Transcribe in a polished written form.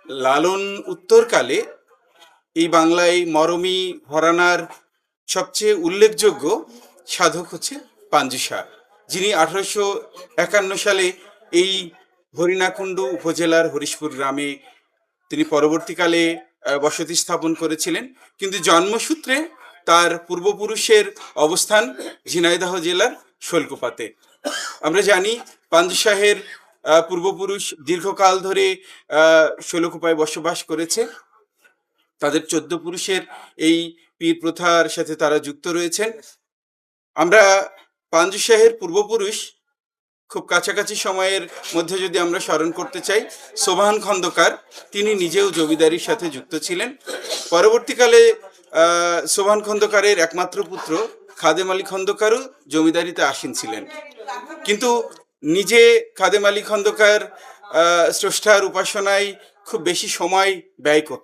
লালন উত্তরকালে এই বাংলায় মরমী ঘরানার সবচেয়ে উল্লেখযোগ্য সাধক হচ্ছে পাঞ্জু শাহ, যিনি 1851 সালে এই হরিণাকুণ্ডু উপজেলার হরিশপুর গ্রামে তিনি পরবর্তীকালে বসতি স্থাপন করেছিলেন। কিন্তু জন্মসূত্রে তার পূর্বপুরুষের অবস্থান ঝিনাইদহ জেলার শৈলকুপাতে। আমরা জানি পাঞ্জু শাহের পূর্বপুরুষ দীর্ঘকাল ধরে শৈলকুপায় বসবাস করেছে। তাদের 14 পুরুষের এই পীর প্রথার সাথে তারা যুক্ত রয়েছেন। আমরা পাঞ্জু শাহের পূর্বপুরুষ খুব কাছাকাছি সময়ের মধ্যে যদি আমরা স্মরণ করতে চাই, সোবহান খন্দকার, তিনি নিজেও জমিদারির সাথে যুক্ত ছিলেন। পরবর্তীকালে সোবহান খন্দকারের একমাত্র পুত্র খাদেম আলী খন্দকারও জমিদারিতে আসীন ছিলেন, কিন্তু নিজে খাদেম আলী খন্দকার স্রষ্টার উপাসনায় খুব বেশি সময় ব্যয় করতেন।